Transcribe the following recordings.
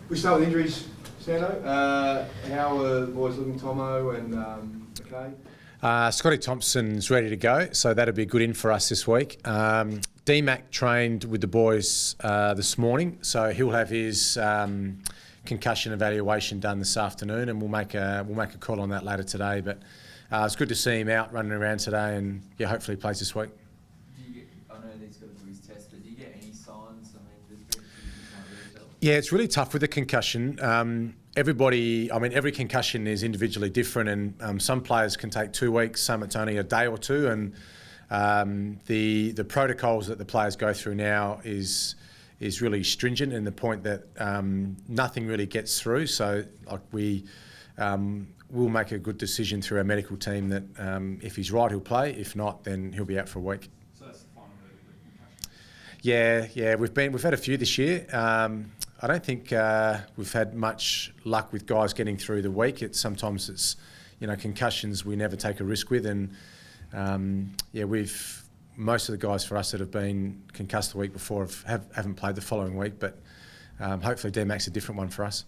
We start with injuries, Sando. How are the boys looking, Tomo and McKay? Scotty Thompson's ready to go, so that'll be a good in for us this week. D-Mac trained with the boys this morning, so he'll have his concussion evaluation done this afternoon, and we'll make a call on that later today. But it's good to see him out running around today, and yeah, hopefully he plays this week. I know he's got to do his test, but do you get any signs? I mean, there's very few you can't really tell. Yeah, it's really tough with the concussion. Every concussion is individually different, and some players can take 2 weeks, some it's only a day or two, and the protocols that the players go through now is really stringent in the point that nothing really gets through. So like we'll make a good decision through our medical team that if he's right, he'll play. If not, then he'll be out for a week. So that's the final move of the concussion? Yeah, we've had a few this year. I don't think we've had much luck with guys getting through the week. Sometimes it's concussions we never take a risk with, and most of the guys for us that have been concussed the week before haven't played the following week, but hopefully D-Mac's a different one for us.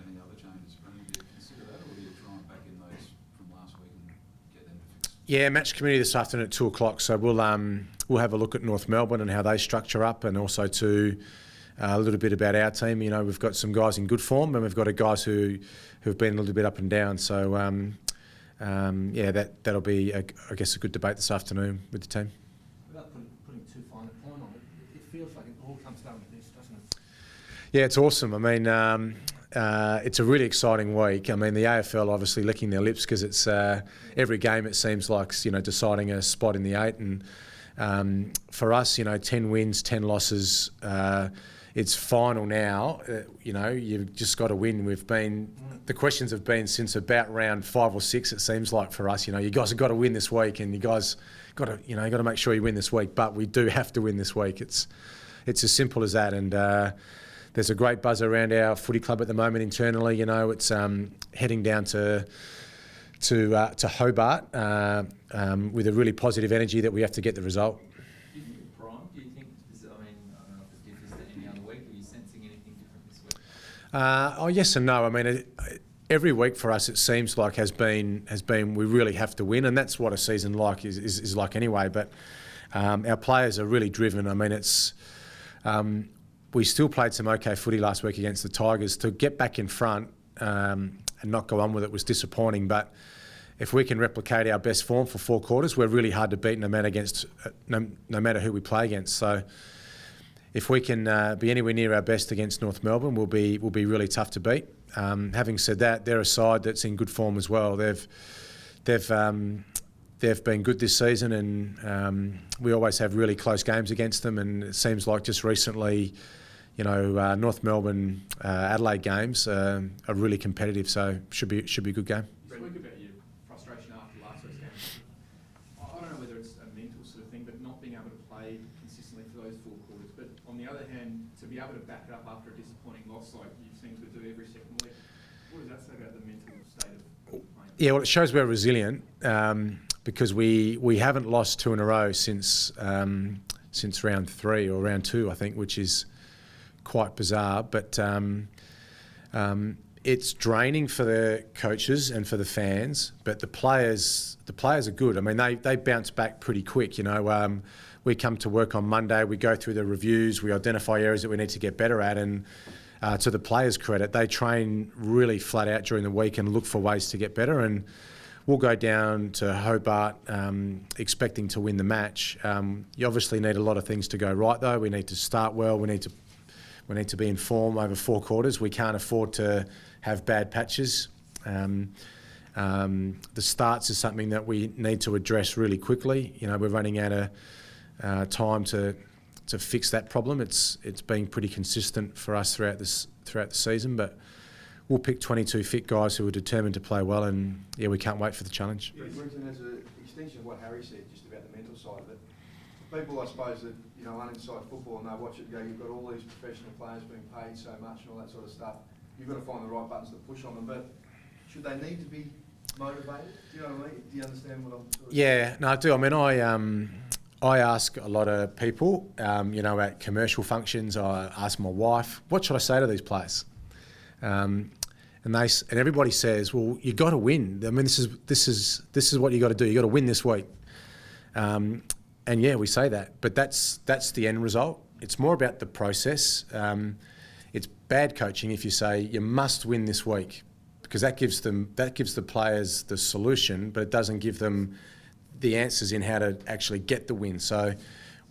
Any other changes, Brendan? Do you consider that, or do you try and back in those from last week and get them to fix? Yeah, match committee this afternoon at 2 o'clock, so we'll have a look at North Melbourne and how they structure up, and also to a little bit about our team. We've got some guys in good form, and we've got guys who've been a little bit up and down. So that'll be, I guess, a good debate this afternoon with the team. Without putting too fine a point on it, it feels like it all comes down to this, doesn't it? Yeah, it's awesome. I mean, it's a really exciting week. I mean, the AFL obviously licking their lips because it's every game it seems like deciding a spot in the 8, and for us, 10 wins, 10 losses. It's final now. You've just got to win. The questions have been since about round 5 or 6. It seems like for us, you guys have got to win this week, and you guys got to make sure you win this week. But we do have to win this week. It's as simple as that. And there's a great buzz around our footy club at the moment internally. It's heading down to Hobart with a really positive energy that we have to get the result. Do you think it's prime? Do you think, I don't know if it differs to any other week. Are you sensing anything different this week? Yes and no. I mean, every week for us it seems like has been we really have to win, and that's what a season like is like anyway. But our players are really driven. I mean, we still played some okay footy last week against the Tigers. To get back in front and not go on with it was disappointing, but if we can replicate our best form for 4 quarters, we're really hard to beat no matter who we play against. So if we can be anywhere near our best against North Melbourne, we'll be really tough to beat. Having said that, they're a side that's in good form as well. They've been good this season, and we always have really close games against them. And it seems like just recently, North Melbourne, Adelaide games are really competitive. So should be a good game. Speak about your frustration after last week's game. I don't know whether it's a mental sort of thing, but not being able to play consistently for those 4 quarters. But on the other hand, to be able to back it up after a disappointing loss like you seem to do every second week, what does that say about the mental state of playing? Yeah, well, it shows we're resilient because we haven't lost 2 in a row since round 3 or round 2, I think, which is quite bizarre. But it's draining for the coaches and for the fans, but the players are good. I mean, they bounce back pretty quick. We come to work on Monday, we go through the reviews, we identify areas that we need to get better at, and to the players' credit, they train really flat out during the week and look for ways to get better. And we'll go down to Hobart expecting to win the match. You obviously need a lot of things to go right, though. We need to start well. We need to be in form over 4 quarters. We can't afford to have bad patches. The starts is something that we need to address really quickly. We're running out of time to fix that problem. It's been pretty consistent for us throughout the season, but we'll pick 22 fit guys who are determined to play well, and yeah, we can't wait for the challenge. Yeah, Brenton, as an extension of what Harry said, just about the mental side of it, people, I suppose, that aren't inside football and they watch it and go, you've got all these professional players being paid so much and all that sort of stuff. You've got to find the right buttons to push on them, but should they need to be motivated? Do you know what I mean? Do you understand what I'm sort of Yeah, no, I do. I mean, I ask a lot of people, at commercial functions. I ask my wife, what should I say to these players? And everybody says, well, you got to win. I mean, this is what you got to do. You got to win this week. And yeah, we say that, but that's the end result. It's more about the process. It's bad coaching if you say you must win this week, because that gives the players the solution, but it doesn't give them the answers in how to actually get the win. So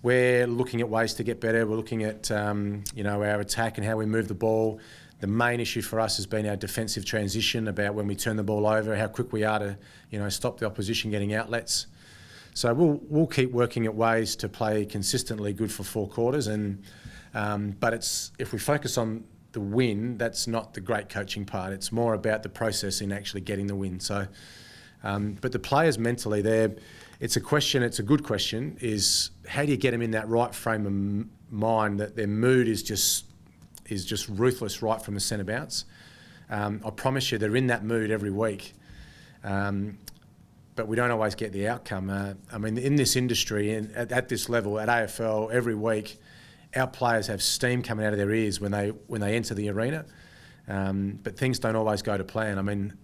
we're looking at ways to get better. We're looking at our attack and how we move the ball. The main issue for us has been our defensive transition, about when we turn the ball over, how quick we are to stop the opposition getting outlets. So we'll keep working at ways to play consistently good for 4 quarters, but if we focus on the win, that's not the great coaching part. It's more about the process in actually getting the win. So, but the players mentally, it's a good question, is how do you get them in that right frame of mind that their mood is just ruthless right from the centre bounce. I promise you they're in that mood every week. But we don't always get the outcome. In this industry and at this level, at AFL, every week, our players have steam coming out of their ears when they enter the arena. But things don't always go to plan.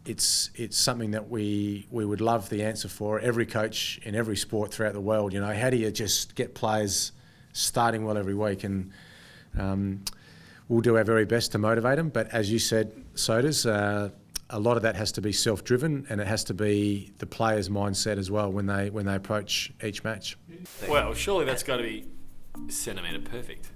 It's something that we would love the answer for. Every coach in every sport throughout the world, how do you just get players starting well every week? And we'll do our very best to motivate them. But as you said, Sodas, a lot of that has to be self-driven, and it has to be the players' mindset as well when they approach each match. Well, surely that's got to be centimetre perfect.